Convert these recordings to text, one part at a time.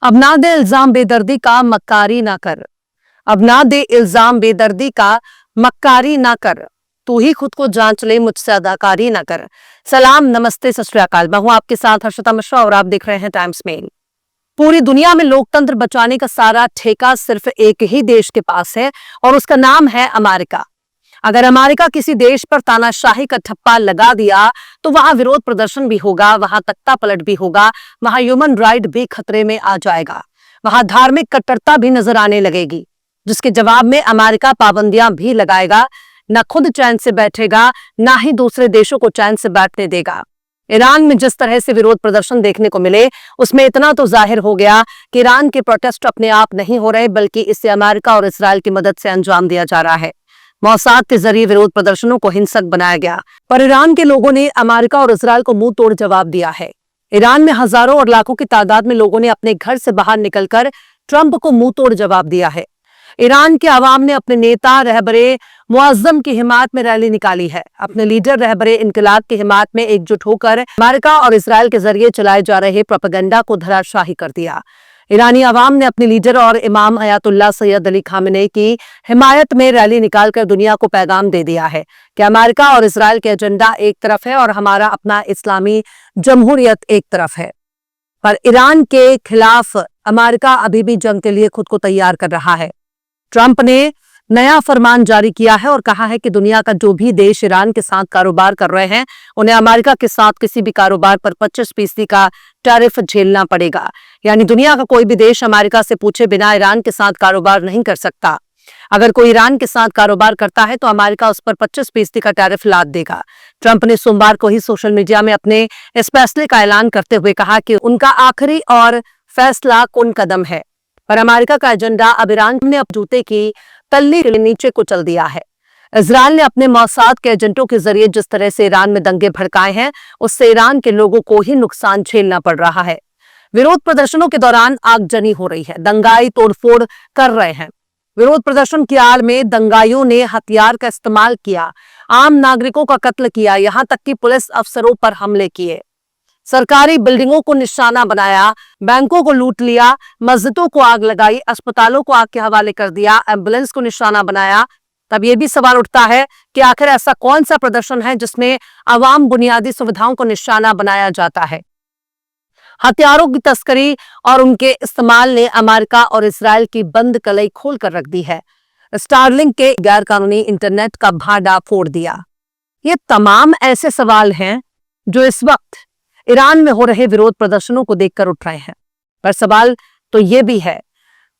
अब ना दे इल्जाम बेदर्दी का, मक्कारी ना कर। अब ना दे इल्जाम बेदर्दी का, मक्कारी ना कर। तू ही खुद को जांच ले, मुझसे अदाकारी ना कर। सलाम, नमस्ते, सत श्री अकाल। मैं हूं आपके साथ हर्षिता मिश्रा और आप देख रहे हैं टाइम्स मेल। पूरी दुनिया में लोकतंत्र बचाने का सारा ठेका सिर्फ एक ही देश के पास है और उसका नाम है अमेरिका। अगर अमेरिका किसी देश पर तानाशाही का ठप्पा लगा दिया तो वहां विरोध प्रदर्शन भी होगा, वहां तख्ता पलट भी होगा, वहां ह्यूमन राइट भी खतरे में आ जाएगा, वहां धार्मिक कट्टरता भी नजर आने लगेगी, जिसके जवाब में अमेरिका पाबंदियां भी लगाएगा, न खुद चैन से बैठेगा, ना ही दूसरे देशों को चैन से बैठने देगा। ईरान में जिस तरह से विरोध प्रदर्शन देखने को मिले, उसमें इतना तो जाहिर हो गया कि ईरान के प्रोटेस्ट अपने आप नहीं हो रहे, बल्कि इसे अमेरिका और इसराइल की मदद से अंजाम दिया जा रहा है। मौसाद के जरिए विरोध प्रदर्शनों को हिंसक बनाया गया, पर ईरान के लोगों ने अमेरिका और इसराइल को मुंह तोड़ जवाब दिया है। ईरान में हजारों और लाखों की तादाद में लोगों ने अपने घर से बाहर निकलकर ट्रंप को मुंह तोड़ जवाब दिया है। ईरान के अवाम ने अपने नेता रहबरे मुअज्जम की हिमायत में रैली निकाली है। अपने लीडर रहबरे इनकलाब की हिमायत में एकजुट होकर अमेरिका और इसराइल के जरिए चलाए जा रहे प्रोपेगेंडा को धराशाही कर दिया। ईरानी अवाम ने अपने लीडर और इमाम अयातुल्लाह सैयद अली खामेनी की हिमायत में रैली निकालकर दुनिया को पैगाम दे दिया है कि अमेरिका और इसराइल के एजेंडा एक तरफ है और हमारा अपना इस्लामी जमहूरियत एक तरफ है। पर ईरान के खिलाफ अमेरिका अभी भी जंग के लिए खुद को तैयार कर रहा है। ट्रंप ने नया फरमान जारी किया है और कहा है कि दुनिया का जो भी देश ईरान के साथ कारोबार कर रहे हैं, उन्हें अमेरिका के साथ किसी भी कारोबार पर 25% का टैरिफ झेलना पड़ेगा। यानी दुनिया का कोई भी देश अमेरिका से पूछे बिना ईरान के साथ कारोबार नहीं कर सकता। अगर कोई ईरान के साथ कारोबार करता है तो अमेरिका उस पर 25% का टैरिफ लाद देगा। ट्रंप ने सोमवार को ही सोशल मीडिया में अपने इस फैसले का ऐलान करते हुए कहा कि उनका आखिरी और फैसला कुन कदम है, पर अमेरिका का एजेंडा अब ईरान ने अब जूते की तल्ली के नीचे कुचल दिया है। इजराइल ने अपने मौसाद के एजेंटों के जरिए जिस तरह से ईरान में दंगे भड़काए हैं, उससे ईरान के लोगों को ही नुकसान झेलना पड़ रहा है। विरोध प्रदर्शनों के दौरान आगजनी हो रही है, दंगाई तोड़फोड़ कर रहे हैं। विरोध प्रदर्शन की आड़ में दंगाइयों ने हथियार का इस्तेमाल किया, आम नागरिकों का कत्ल किया, यहां तक कि पुलिस अफसरों पर हमले किए, सरकारी बिल्डिंगों को निशाना बनाया, बैंकों को लूट लिया, मस्जिदों को आग लगाई, अस्पतालों को आग के हवाले कर दिया, एम्बुलेंस को निशाना बनाया। तब यह भी सवाल उठता है कि आखिर ऐसा कौन सा प्रदर्शन है जिसमें आवाम बुनियादी सुविधाओं को निशाना बनाया जाता है। हथियारों की तस्करी और उनके इस्तेमाल ने अमेरिका और इसराइल की बंद कलई खोल कर रख दी है। स्टारलिंक के गैर कानूनी इंटरनेट का भाड़ा फोड़ दिया। ये तमाम ऐसे सवाल हैं जो इस वक्त ईरान में हो रहे विरोध प्रदर्शनों को देखकर उठ रहे हैं। पर सवाल तो यह भी है,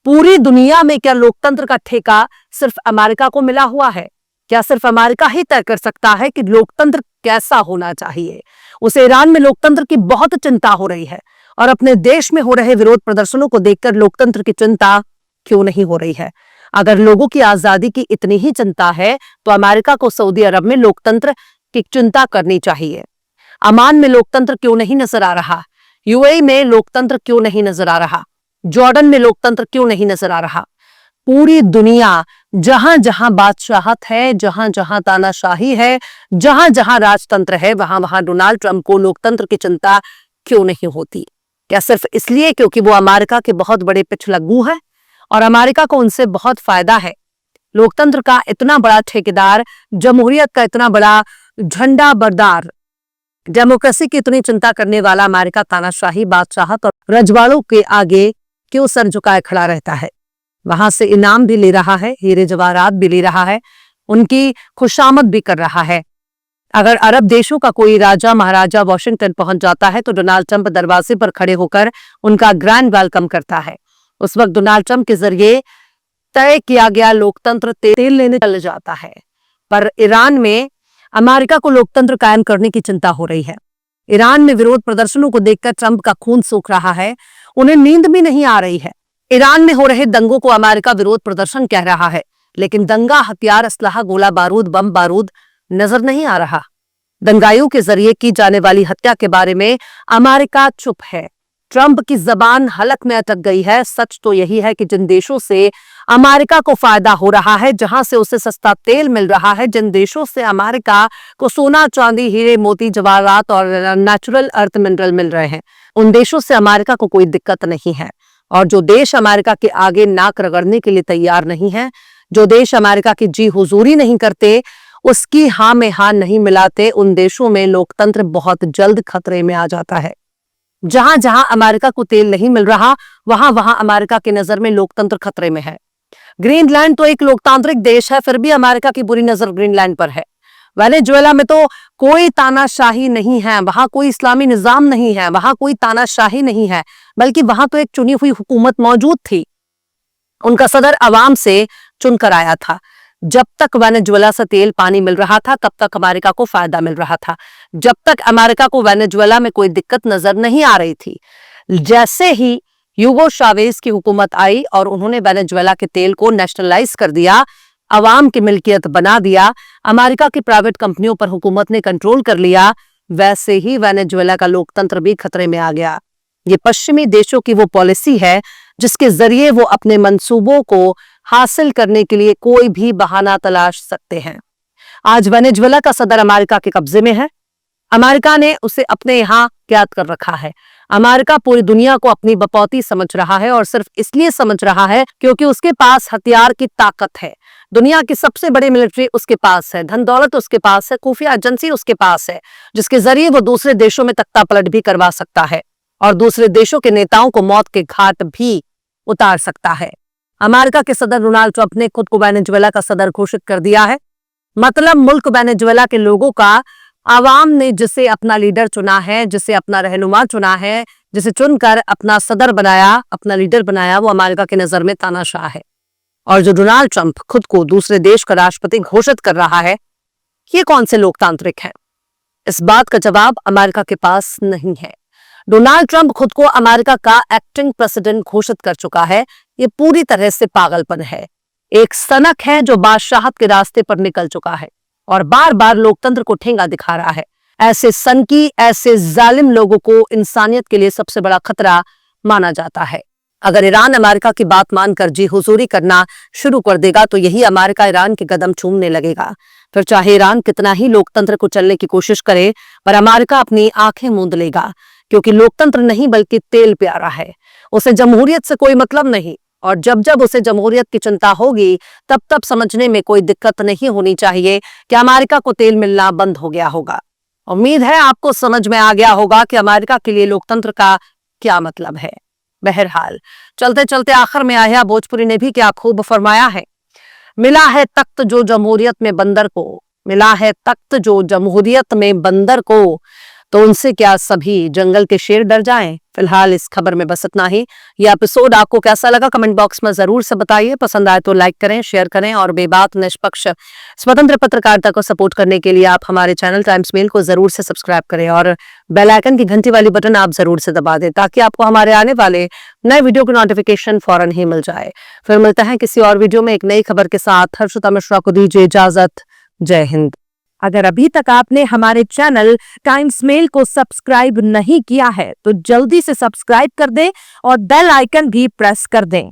पूरी दुनिया में क्या लोकतंत्र का ठेका सिर्फ अमेरिका को मिला हुआ है? क्या सिर्फ अमेरिका ही तय कर सकता है कि लोकतंत्र कैसा होना चाहिए? उसे ईरान में लोकतंत्र की बहुत चिंता हो रही है और अपने देश में हो रहे विरोध प्रदर्शनों को देखकर लोकतंत्र की चिंता क्यों नहीं हो रही है? अगर लोगों की आजादी की इतनी ही चिंता है तो अमेरिका को सऊदी अरब में लोकतंत्र की चिंता करनी चाहिए। अमान में लोकतंत्र क्यों नहीं नजर आ रहा? यूएई में लोकतंत्र क्यों नहीं नजर आ रहा? जॉर्डन में लोकतंत्र क्यों नहीं नजर आ रहा? पूरी दुनिया जहां जहां बादशाहत है, जहां जहां तानाशाही है, जहां जहां राजतंत्र है, वहां वहां डोनाल्ड ट्रंप को लोकतंत्र की चिंता क्यों नहीं होती? क्या सिर्फ इसलिए क्योंकि वो अमेरिका के बहुत बड़े पिछलग्गू है और अमेरिका को उनसे बहुत फायदा है? लोकतंत्र का इतना बड़ा ठेकेदार, जमहूरियत का इतना बड़ा झंडा बरदार, डेमोक्रेसी की इतनी चिंता करने वाला अमेरिका तानाशाही, बादशाहत और रजवाड़ों के आगे क्यों सर झुकाए खड़ा रहता है? वहां से इनाम भी ले रहा है, हीरे जवाहरात भी ले रहा है, उनकी खुशामद भी कर रहा है। अगर अरब देशों का कोई राजा महाराजा वॉशिंगटन पहुंच जाता है तो डोनाल्ड ट्रंप दरवाजे पर खड़े होकर उनका ग्रैंड वेलकम करता है। उस वक्त डोनाल्ड ट्रंप के जरिए तय किया गया लोकतंत्र तेल लेने चल जाता है। पर ईरान में अमेरिका को लोकतंत्र कायम करने की चिंता हो रही है। ईरान में विरोध प्रदर्शनों को देखकर ट्रंप का खून सूख रहा है, उन्हें नींद भी नहीं आ रही है। ईरान में हो रहे दंगों को अमेरिका विरोध प्रदर्शन कह रहा है, लेकिन दंगा हथियार, असलहा, गोला बारूद, बम बारूद नजर नहीं आ रहा। दंगाइयों के जरिए की जाने वाली हत्या के बारे में अमेरिका चुप है। ट्रंप की जबान हलक में अटक गई है। सच तो यही है कि जिन देशों से अमेरिका को फायदा हो रहा है, जहां से उसे सस्ता तेल मिल रहा है, जिन देशों से अमेरिका को सोना, चांदी, हीरे, मोती, जवाहरात और नेचुरल अर्थ मिनरल मिल रहे हैं, उन देशों से अमेरिका को कोई दिक्कत नहीं है। और जो देश अमेरिका के आगे नाक रगड़ने के लिए तैयार नहीं है, जो देश अमेरिका की जी हुजूरी नहीं करते, उसकी हाँ में हाँ नहीं मिलाते, उन देशों में लोकतंत्र बहुत जल्द खतरे में आ जाता है। जहां जहां अमेरिका को तेल नहीं मिल रहा, वहां वहां अमेरिका की नजर में लोकतंत्र खतरे में है। ग्रीनलैंड तो एक लोकतांत्रिक देश है, फिर भी अमेरिका की बुरी नजर ग्रीनलैंड पर है। वेनेजुएला में तो कोई तानाशाही नहीं है, वहां कोई इस्लामी निजाम नहीं है, वहां कोई तानाशाही नहीं है, बल्कि वहां तो एक चुनी हुई हुकूमत मौजूद थी। उनका सदर अवाम से चुनकर आया था। जब तक वेनेजुएला से तेल पानी मिल रहा था, तब तक अमेरिका को फायदा मिल रहा था। जब तक अमेरिका को वेनेजुएला में कोई दिक्कत नजर नहीं आ रही थी, जैसे ही ह्यूगो चावेज की हुकूमत आई और उन्होंने वेनेजुएला के तेल को नेशनलाइज कर दिया, अवाम की मिल्कियत बना दिया, अमेरिका की प्राइवेट कंपनियों पर हुकूमत ने कंट्रोल कर लिया, वैसे ही वेनेजुएला का लोकतंत्र भी खतरे में आ गया। ये पश्चिमी देशों की वो पॉलिसी है जिसके जरिए वो अपने मंसूबों को हासिल करने के लिए कोई भी बहाना तलाश सकते हैं। आज वेनेजुएला का सदर अमेरिका के कब्जे में है। अमेरिका ने उसे अपने यहां कैद कर रखा है। अमेरिका पूरी दुनिया को अपनी बपौती समझ रहा है और सिर्फ इसलिए समझ रहा है क्योंकि उसके पास हथियार की ताकत है। दुनिया की सबसे बड़ी मिलिट्री उसके पास है, धन दौलत उसके पास है, खुफिया एजेंसी उसके पास है, जिसके जरिए वो दूसरे देशों में तख्ता पलट भी करवा सकता है और दूसरे देशों के नेताओं को मौत के घाट भी उतार सकता है। अमेरिका के सदर डोनाल्ड ट्रंप ने खुद को वेनेजुएला का सदर घोषित कर दिया है। मतलब मुल्क वेनेजुएला के लोगों का, आवाम ने जिसे अपना लीडर चुना है, जिसे अपना रहनुमा चुना है, जिसे चुनकर अपना सदर बनाया, अपना लीडर बनाया, वो अमेरिका की नजर में तानाशाह है। और जो डोनाल्ड ट्रंप खुद को दूसरे देश का राष्ट्रपति घोषित कर रहा है, ये कौन से लोकतांत्रिक है? इस बात का जवाब अमेरिका के पास नहीं है। डोनाल्ड ट्रंप खुद को अमेरिका का एक्टिंग प्रेसिडेंट घोषित कर चुका है। ये पूरी तरह से पागलपन है। एक सनक है जो बादशाहत के रास्ते पर निकल चुका है और बार बार लोकतंत्र को ठेंगा दिखा रहा है। ऐसे सनकी, ऐसे जालिम लोगों को इंसानियत के लिए सबसे बड़ा खतरा माना जाता है। अगर ईरान अमेरिका की बात मानकर जी हुजूरी करना शुरू कर देगा तो यही अमेरिका ईरान के कदम चूमने लगेगा। फिर चाहे ईरान कितना ही लोकतंत्र को चलने की कोशिश करे, पर अमेरिका अपनी आंखें मूंद लेगा, क्योंकि लोकतंत्र नहीं बल्कि तेल प्यारा है। उसे जमहूरियत से कोई मतलब नहीं, और जब जब उसे जमहूरियत की चिंता होगी, तब तब समझने में कोई दिक्कत नहीं होनी चाहिए कि अमेरिका को तेल मिलना बंद हो गया होगा। उम्मीद है आपको समझ में आ गया होगा कि अमेरिका के लिए लोकतंत्र का क्या मतलब है। बहरहाल चलते चलते आखिर में आया भोजपुरी ने भी क्या खूब फरमाया है। मिला है तख्त जो जमहूरियत में बंदर को, मिला है तख्त जो जमहूरियत में बंदर को, तो उनसे क्या सभी जंगल के शेर डर जाएं। फिलहाल इस खबर में बस इतना ही। यह एपिसोड आपको कैसा लगा कमेंट बॉक्स में जरूर से बताइए। पसंद आए तो लाइक करें, शेयर करें और बेबाक निष्पक्ष स्वतंत्र पत्रकारिता को सपोर्ट करने के लिए आप हमारे चैनल टाइम्स मेल को जरूर से सब्सक्राइब करें और बेल आइकन की घंटी वाली बटन आप जरूर से दबा दें, ताकि आपको हमारे आने वाले नए वीडियो की नोटिफिकेशन फौरन ही मिल जाए। फिर मिलते हैं किसी और वीडियो में एक नई खबर के साथ। हर्षिता मिश्रा को दीजिए इजाजत। जय हिंद। अगर अभी तक आपने हमारे चैनल टाइम्स मेल को सब्सक्राइब नहीं किया है तो जल्दी से सब्सक्राइब कर दें और बेल आइकन भी प्रेस कर दें।